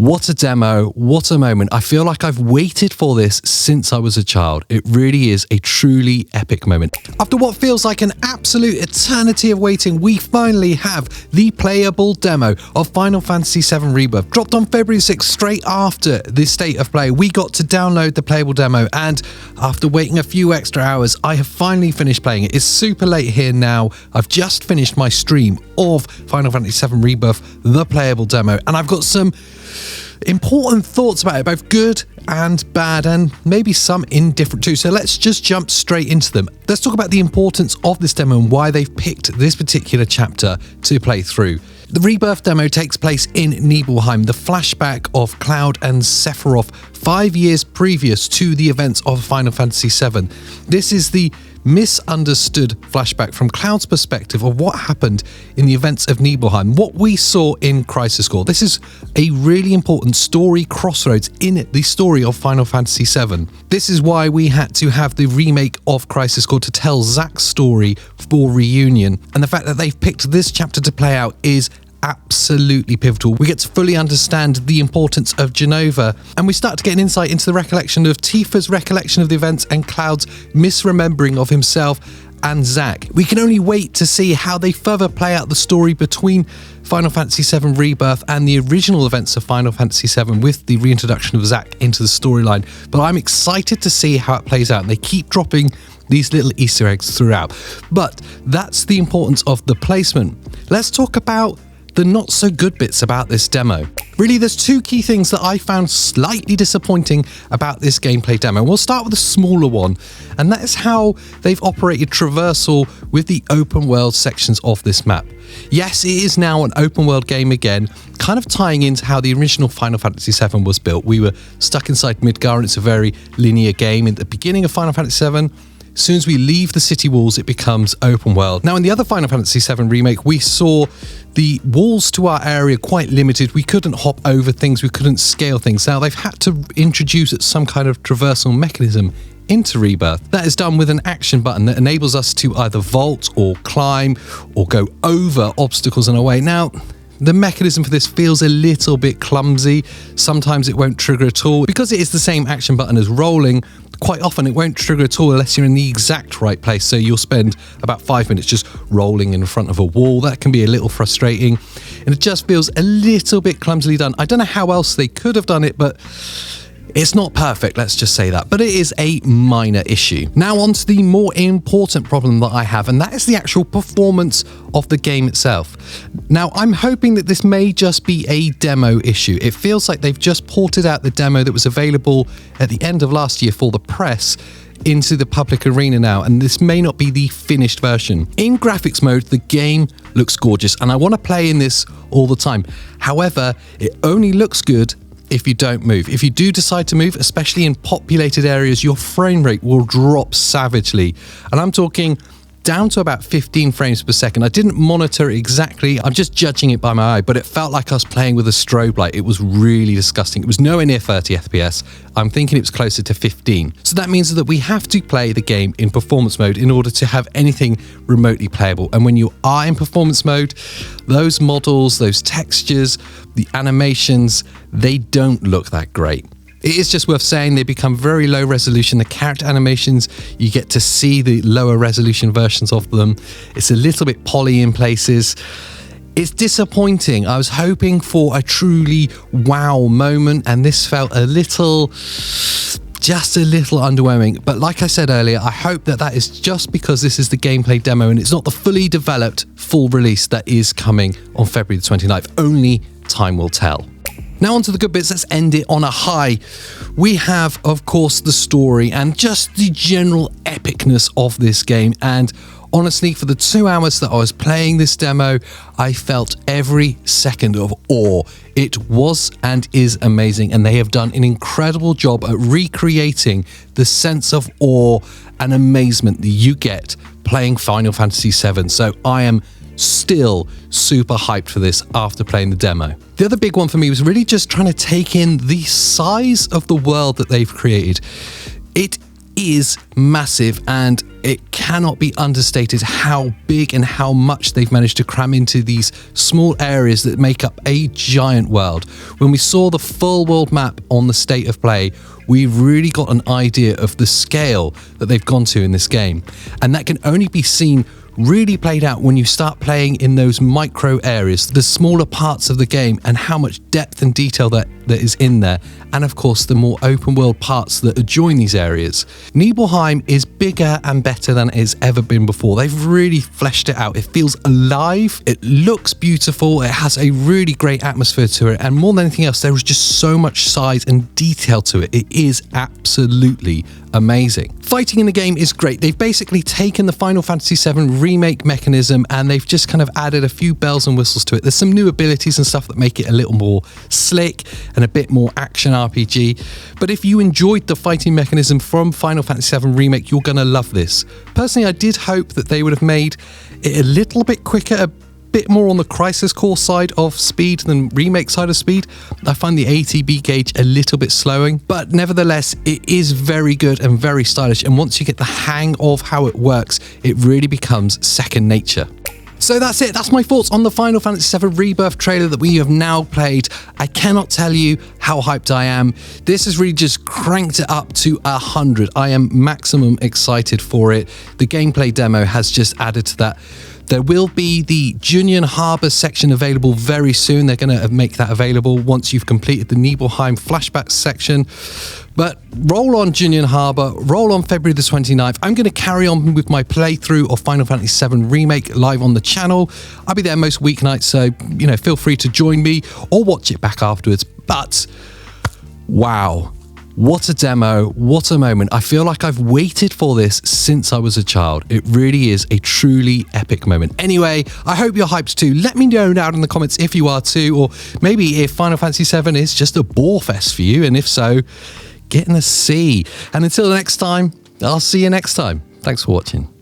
What a demo, what a moment. I feel like I've waited for this since I was a child. It really is a truly epic moment. After what feels like an absolute eternity of waiting, we finally have the playable demo of Final Fantasy VII Rebirth. Dropped on February 6th, straight after the State of Play. We got to download the playable demo, and after waiting a few extra hours, I have finally finished playing it. It's super late here now. I've just finished my stream of Final Fantasy VII Rebirth, the playable demo, and I've got some important thoughts about it, both good and bad, and maybe some indifferent too. So let's just jump straight into them. Let's talk about the importance of this demo and why they've picked this particular chapter to play through. The Rebirth demo takes place in Nibelheim, the flashback of Cloud and Sephiroth 5 years previous to the events of Final Fantasy VII. This is the misunderstood flashback from Cloud's perspective of what happened in the events of Nibelheim, what we saw in Crisis Core. This is a really important story crossroads in the story of Final Fantasy VII. This is why we had to have the remake of Crisis Core to tell Zack's story for Reunion, and the fact that they've picked this chapter to play out is absolutely pivotal. We get to fully understand the importance of Genova, and we start to get an insight into the recollection of Tifa's recollection of the events and Cloud's misremembering of himself and Zack. We can only wait to see how they further play out the story between Final Fantasy VII Rebirth and the original events of Final Fantasy VII with the reintroduction of Zack into the storyline. But I'm excited to see how it plays out, and they keep dropping these little Easter eggs throughout. But that's the importance of the placement. Let's talk about the not so good bits about this demo. Really, there's two key things that I found slightly disappointing about this gameplay demo. We'll start with the smaller one, and that is how they've operated traversal with the open world sections of this map. Yes, it is now an open world game again, kind of tying into how the original Final Fantasy VII was built. We were stuck inside Midgar, and it's a very linear game. In the beginning of Final Fantasy VII, as soon as we leave the city walls, it becomes open world. Now, in the other Final Fantasy VII remake, we saw the walls to our area quite limited. We couldn't hop over things, we couldn't scale things. Now, they've had to introduce some kind of traversal mechanism into Rebirth. That is done with an action button that enables us to either vault or climb or go over obstacles in our way. Now, the mechanism for this feels a little bit clumsy. Sometimes it won't trigger at all. Because it is the same action button as rolling, quite often it won't trigger at all unless you're in the exact right place. So you'll spend about 5 minutes just rolling in front of a wall. That can be a little frustrating, and it just feels a little bit clumsily done. I don't know how else they could have done it, but it's not perfect, let's just say that, but it is a minor issue. Now on to the more important problem that I have, and that is the actual performance of the game itself. Now, I'm hoping that this may just be a demo issue. It feels like they've just ported out the demo that was available at the end of last year for the press into the public arena now, and this may not be the finished version. In graphics mode, the game looks gorgeous, and I want to play in this all the time. However, it only looks good if you don't move. If you do decide to move, especially in populated areas, your frame rate will drop savagely. And I'm talking down to about 15 frames per second. I didn't monitor it exactly, I'm just judging it by my eye, but it felt like I was playing with a strobe light. It was really disgusting. It was nowhere near 30 FPS. I'm thinking it was closer to 15. So that means that we have to play the game in performance mode in order to have anything remotely playable. And when you are in performance mode, those models, those textures, the animations, they don't look that great. It is just worth saying they become very low resolution. The character animations, you get to see the lower resolution versions of them. It's a little bit poly in places. It's disappointing. I was hoping for a truly wow moment, and this felt just a little underwhelming. But like I said earlier, I hope that is just because this is the gameplay demo and it's not the fully developed full release that is coming on February the 29th. Only time will tell. Now on to the good bits, let's end it on a high. We have, of course, the story and just the general epicness of this game. And honestly, for the 2 hours that I was playing this demo, I felt every second of awe. It was and is amazing, and they have done an incredible job at recreating the sense of awe and amazement that you get playing Final Fantasy VII. So I am still super hyped for this after playing the demo. The other big one for me was really just trying to take in the size of the world that they've created. It is massive, and it cannot be understated how big and how much they've managed to cram into these small areas that make up a giant world. When we saw the full world map on the State of Play, we really got an idea of the scale that they've gone to in this game. And that can only be seen really played out when you start playing in those micro areas, the smaller parts of the game, and how much depth and detail that is in there, and of course the more open world parts that adjoin these areas. Nibelheim is bigger and better than it has ever been before. They've really fleshed it out. It feels alive, it looks beautiful, it has a really great atmosphere to it, and more than anything else, there is just so much size and detail to it. It is absolutely amazing. Fighting in the game is great. They've basically taken the Final Fantasy VII remake mechanism and they've just kind of added a few bells and whistles to it. There's some new abilities and stuff that make it a little more slick and a bit more action RPG. But if you enjoyed the fighting mechanism from Final Fantasy VII remake, you're going to love this. Personally, I did hope that they would have made it a little bit quicker, a bit more on the Crisis Core side of speed than remake side of speed. I find the ATB gauge a little bit slowing, but nevertheless, it is very good and very stylish. And once you get the hang of how it works, it really becomes second nature. So that's it. That's my thoughts on the Final Fantasy VII Rebirth trailer that we have now played. I cannot tell you how hyped I am. This has really just cranked it up to 100. I am maximum excited for it. The gameplay demo has just added to that. There will be the Junyuan Harbour section available very soon. They're going to make that available once you've completed the Nibelheim flashback section. But roll on Junyuan Harbour, roll on February the 29th. I'm going to carry on with my playthrough of Final Fantasy VII Remake live on the channel. I'll be there most weeknights, so, you know, feel free to join me or watch it back afterwards. But, wow. What a demo, what a moment. I feel like I've waited for this since I was a child. It really is a truly epic moment. Anyway, I hope you're hyped too. Let me know down in the comments if you are too, or maybe if Final Fantasy VII is just a bore fest for you, and if so, get in the sea. And until next time, I'll see you next time. Thanks for watching.